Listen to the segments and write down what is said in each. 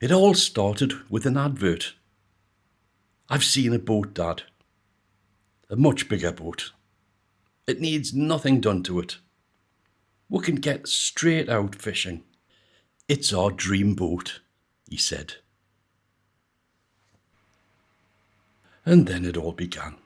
It all started with an advert. I've seen a boat, Dad. A much bigger boat. It needs nothing done to it. We can get straight out fishing. It's our dream boat, he said. And then it all began.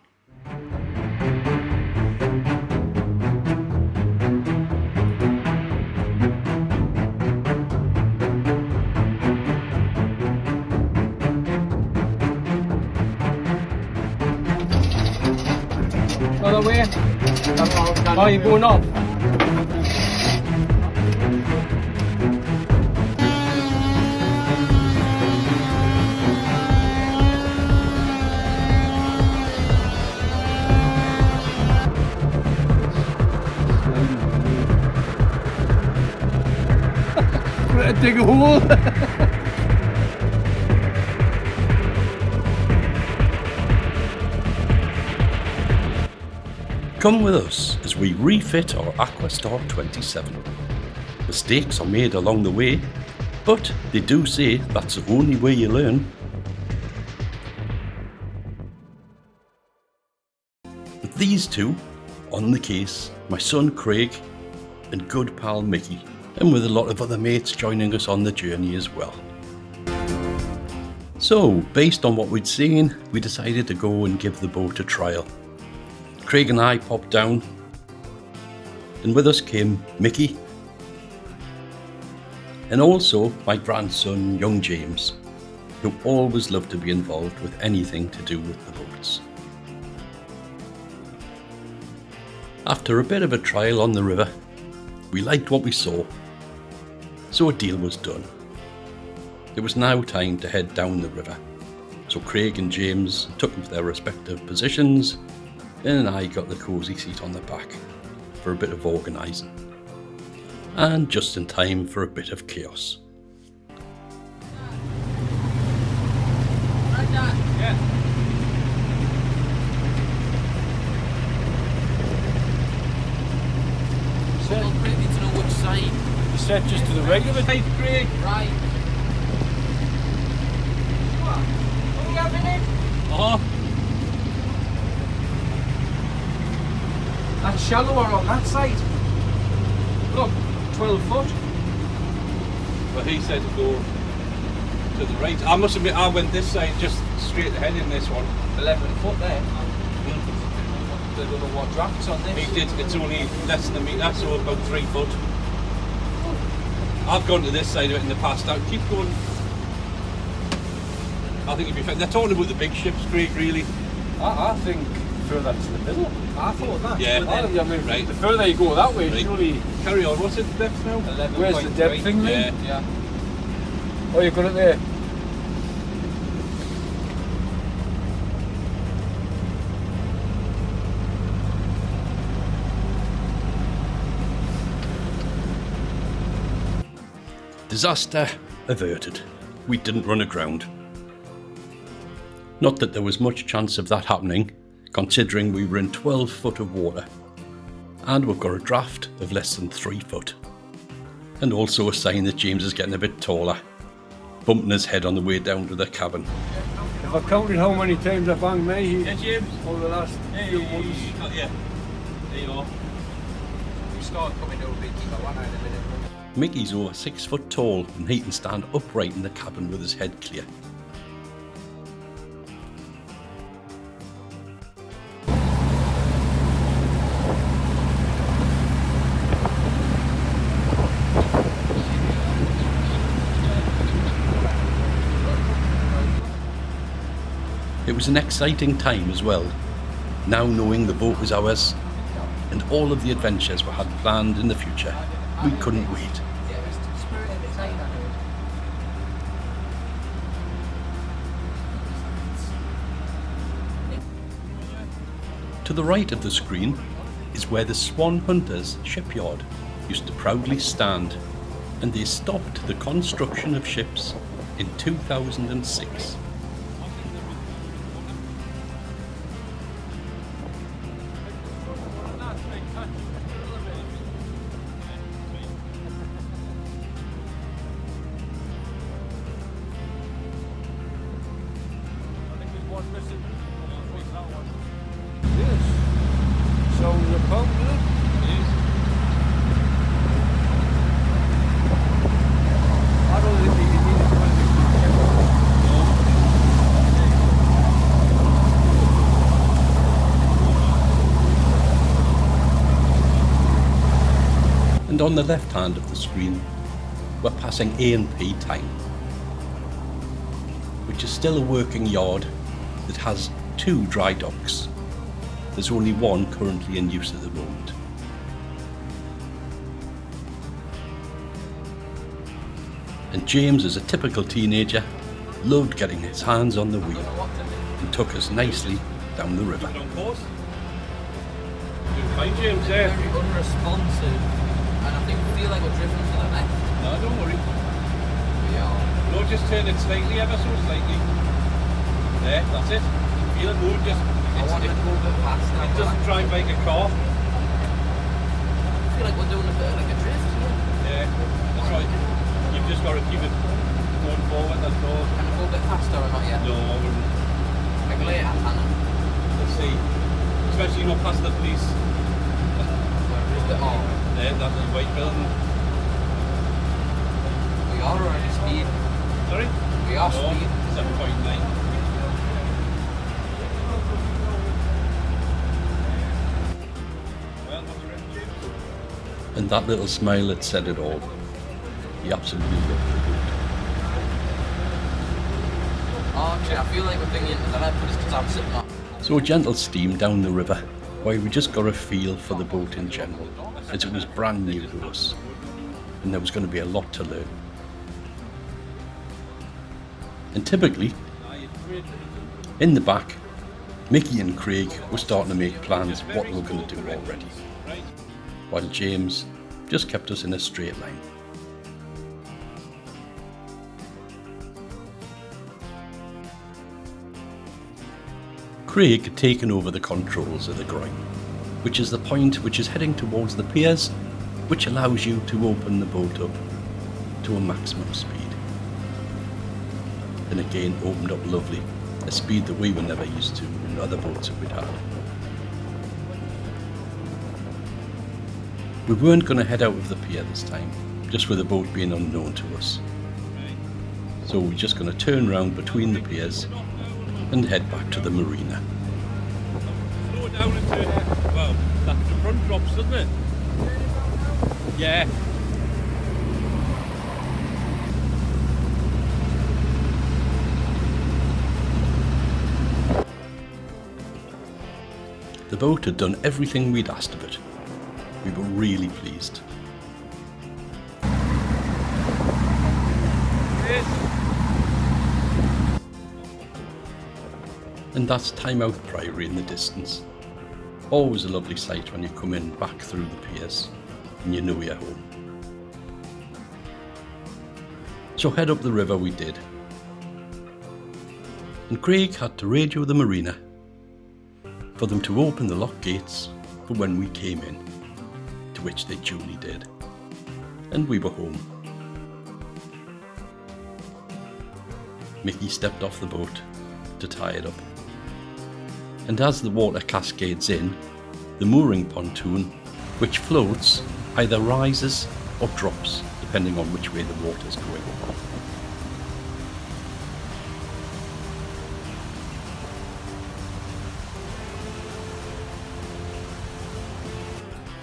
Other way. Oh, you're going up. Dig a hole. Come with us as we refit our Aquastar 27. Mistakes are made along the way, but they do say that's the only way you learn. With these two on the case, my son Craig and good pal Mickey, and with a lot of other mates joining us on the journey as well. So, based on what we'd seen, we decided to go and give the boat a trial. Craig and I popped down, and with us came Mickey, and also my grandson, young James, who always loved to be involved with anything to do with the boats. After a bit of a trial on the river, we liked what we saw, so a deal was done. It was now time to head down the river, so Craig and James took their respective positions, and I got the cosy seat on the back for a bit of organising, and just in time for a bit of chaos. Set just to the regular type, Craig. Right. What? What are you having in? Oh. That's shallower on that side. Look, 12 foot. But he said to go to the right. I must admit, I went this side just straight ahead in this one. 11 foot there. I don't know what draft's on this. He did, it's only less than a metre, so about 3 foot. I've gone to this side of it in the past. Now keep going. I think you'd be fine. They're talking about the big ships, Craig, really. I think further to the middle. I thought that. Yeah. I mean, right. The further you go that way, Right. surely. Carry on. What's it, the depth now? 11. Where's the depth thing then? Yeah. Oh, you got it there. Disaster averted. We didn't run aground. Not that there was much chance of that happening, considering we were in 12 foot of water, and we've got a draft of less than 3 foot. And also a sign that James is getting a bit taller, bumping his head on the way down to the cabin. If I counted how many times I banged my head Yeah, James. over the last few months. Yeah. There you are. You start coming over bit deeper one eye in a minute. Mickey's over 6 foot tall and he can stand upright in the cabin with his head clear. It was an exciting time as well, now knowing the boat was ours and all of the adventures we had planned in the future. We couldn't wait. Yeah, it was spirit entertainment. To the right of the screen is where the Swan Hunters shipyard used to proudly stand, and they stopped the construction of ships in 2006. Yes. So the pump, I don't think you need to put it. And on the left hand of the screen, we're passing A&P Time, which is still a working yard that has 2 dry docks. There's only one currently in use at the moment. And James, as a typical teenager, loved getting his hands on the wheel and took us nicely down the river. Fine, James, there. Very unresponsive, and I think we feel like we're driven to the left. No, don't worry. We are. No, just turn it slightly, ever so slightly. There, that's it. Feel it move, just... I want to go a bit faster. It doesn't drive like a car. I feel like we're doing a bit of like a drift here. Yeah, that's right. You've just got to keep it going forward, that's all. Can I go a bit faster or not yet? No, I wouldn't. Like later, Hannah. Let's see. Especially not past the police. Oh, There, that little white building. we are already speed. Sorry? We are No, speed. 7.9. Well, what's the rest, James? And that little smile had said it all. He absolutely loved the boat. Oh, actually, I feel like we're thinking into the left, but it's because I'm sitting up. So a gentle steam down the river, while we just got a feel for the boat in general, as it was brand new to us, and there was going to be a lot to learn. And typically, in the back, Mickey and Craig were starting to make plans of what they were going to do already, while James just kept us in a straight line. Craig had taken over the controls of the groin, which is the point which is heading towards the piers, which allows you to open the boat up to a maximum speed. And again opened up lovely, a speed that we were never used to in other boats that we'd had. We weren't going to head out of the pier this time, just with the boat being unknown to us. So we're just going to turn around between the piers and head back to the marina. Slow down and turn it. Well, that's the front drops, doesn't it? Yeah. The boat had done everything we'd asked of it. We were really pleased. And that's Timeout Priory in the distance. Always a lovely sight when you come in back through the piers and you know you're home. So head up the river we did. And Craig had to radio the marina for them to open the lock gates for when we came in, to which they duly did. And we were home. Mickey stepped off the boat to tie it up. And as the water cascades in, the mooring pontoon, which floats, either rises or drops, depending on which way the water's going.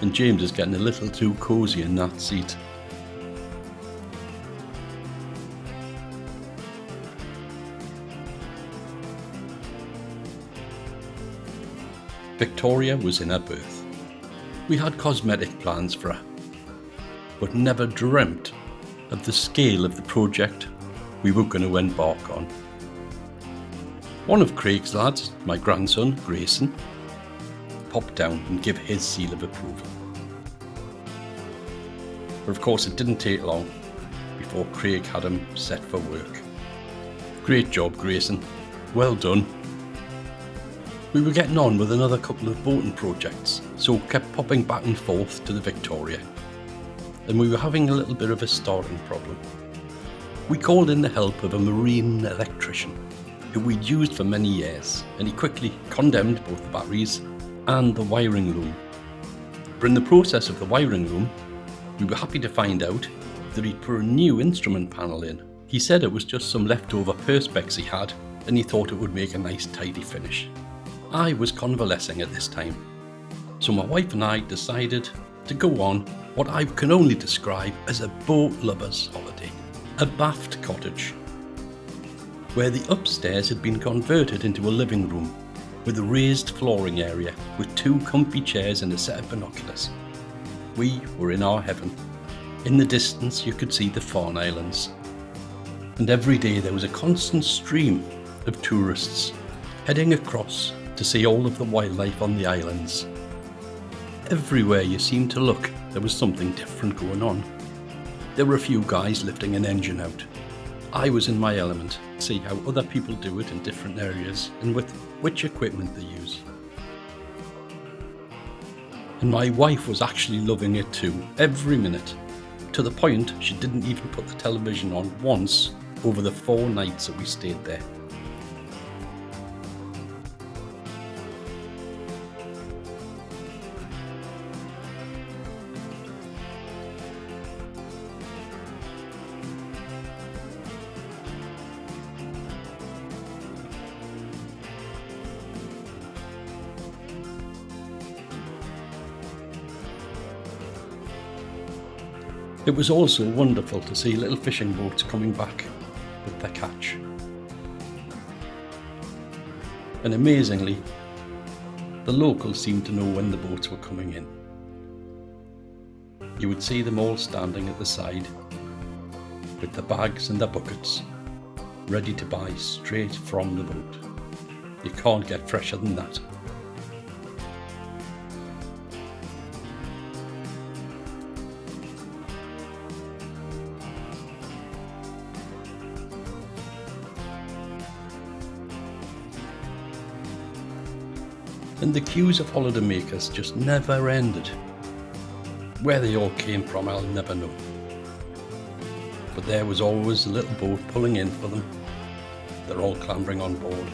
And James is getting a little too cosy in that seat. Victoria was in her berth. We had cosmetic plans for her, but never dreamt of the scale of the project we were going to embark on. One of Craig's lads, my grandson, Grayson, popped down and gave his seal of approval. But of course it didn't take long before Craig had him set for work. Great job, Grayson. Well done. We were getting on with another couple of boating projects, so kept popping back and forth to the Victoria. And we were having a little bit of a starting problem. We called in the help of a marine electrician, who we'd used for many years, and he quickly condemned both the batteries and the wiring loom. But in the process of the wiring loom, we were happy to find out that he'd put a new instrument panel in. He said it was just some leftover perspex he had, and he thought it would make a nice tidy finish. I was convalescing at this time, so my wife and I decided to go on what I can only describe as a boat lover's holiday. A baft cottage, where the upstairs had been converted into a living room with a raised flooring area with 2 comfy chairs and a set of binoculars. We were in our heaven. In the distance you could see the Farne Islands, and every day there was a constant stream of tourists heading across to see all of the wildlife on the islands. Everywhere you seemed to look, there was something different going on. There were a few guys lifting an engine out. I was in my element, to see how other people do it in different areas and with which equipment they use. And my wife was actually loving it too, every minute, to the point she didn't even put the television on once over the 4 nights that we stayed there. It was also wonderful to see little fishing boats coming back with their catch. And amazingly, the locals seemed to know when the boats were coming in. You would see them all standing at the side with their bags and their buckets, ready to buy straight from the boat. You can't get fresher than that. And the queues of holidaymakers just never ended. Where they all came from, I'll never know. But there was always a little boat pulling in for them. They're all clambering on board.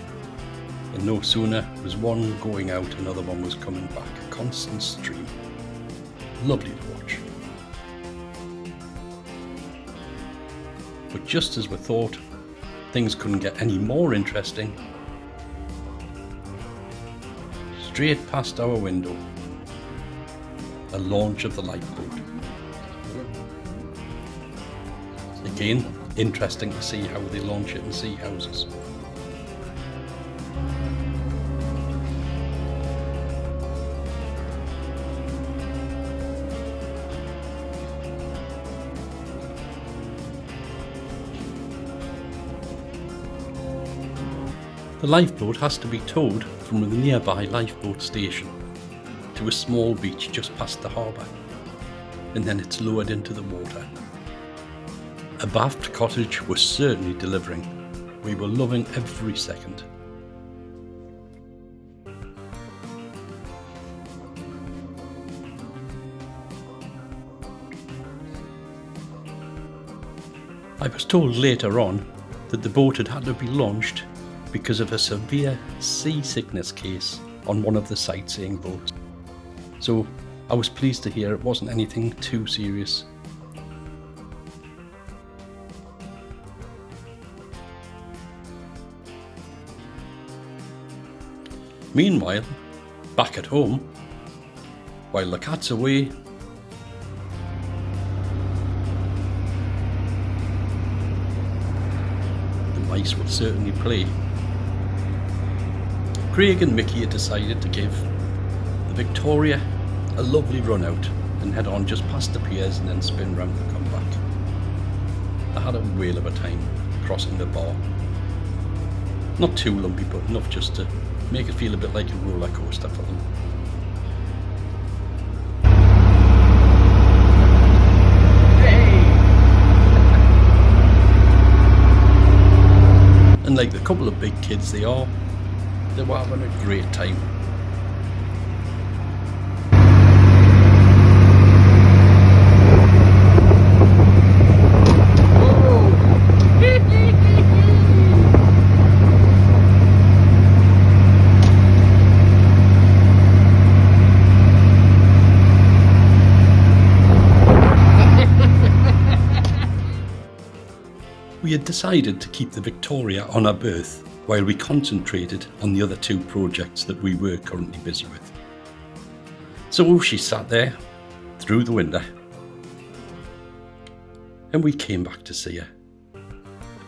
And no sooner was one going out, another one was coming back. A constant stream. Lovely to watch. But just as we thought things couldn't get any more interesting, straight past our window, a launch of the lifeboat. Again, interesting to see how they launch it in sea houses. The lifeboat has to be towed from the nearby lifeboat station to a small beach just past the harbour, and then it's lowered into the water. A baft cottage was certainly delivering. We were loving every second. I was told later on that the boat had to be launched because of a severe seasickness case on one of the sightseeing boats. So I was pleased to hear it wasn't anything too serious. Meanwhile, back at home, while the cat's away, the mice will certainly play. Craig and Mickey had decided to give the Victoria a lovely run out and head on just past the piers and then spin round and come back. I had a whale of a time crossing the bar. Not too lumpy, but enough just to make it feel a bit like a roller coaster for them. And like the couple of big kids they are, they were having a great time. we had decided to keep the Victoria on our berth while we concentrated on the other 2 projects that we were currently busy with. So she sat there through the window, and we came back to see her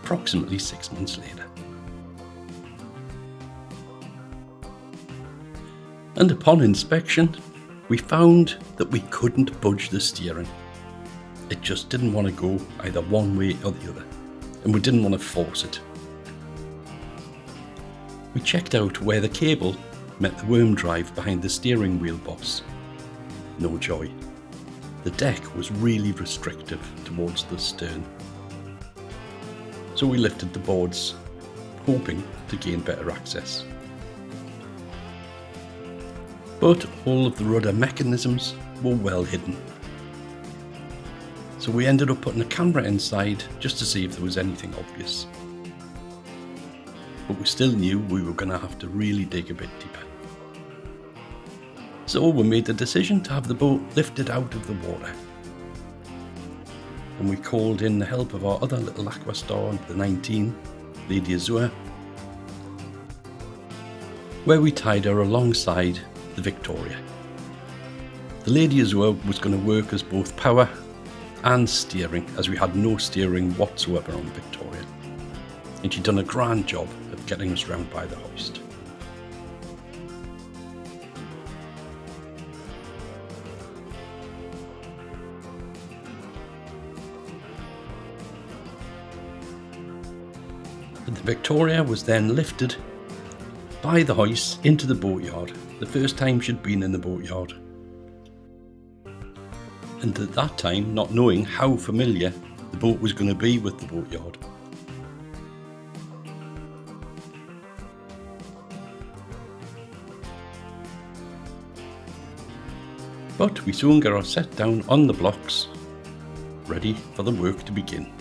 approximately 6 months later. And upon inspection, we found that we couldn't budge the steering. It just didn't want to go either one way or the other, and we didn't want to force it. We checked out where the cable met the worm drive behind the steering wheel boss. No joy. The deck was really restrictive towards the stern. So we lifted the boards, hoping to gain better access. But all of the rudder mechanisms were well hidden. So we ended up putting a camera inside just to see if there was anything obvious. But we still knew we were going to have to really dig a bit deeper. So we made the decision to have the boat lifted out of the water. And we called in the help of our other little Aquastar, the 19, Lady Azure, where we tied her alongside the Victoria. The Lady Azure was going to work as both power and steering, as we had no steering whatsoever on the Victoria. And she'd done a grand job of getting us round by the hoist. The Victoria was then lifted by the hoist into the boatyard, the first time she'd been in the boatyard. And at that time, not knowing how familiar the boat was going to be with the boatyard. But we soon got our set down on the blocks, ready for the work to begin.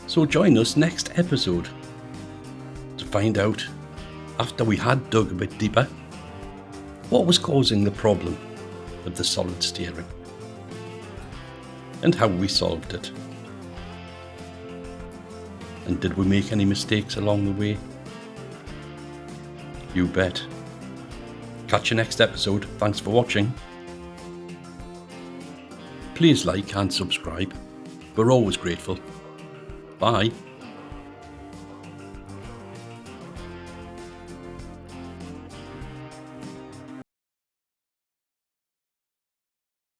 So join us next episode to find out, after we had dug a bit deeper, what was causing the problem of the solid steering and how we solved it. And did we make any mistakes along the way? You bet. Catch you next episode. Thanks for watching. Please like and subscribe. We're always grateful. Bye.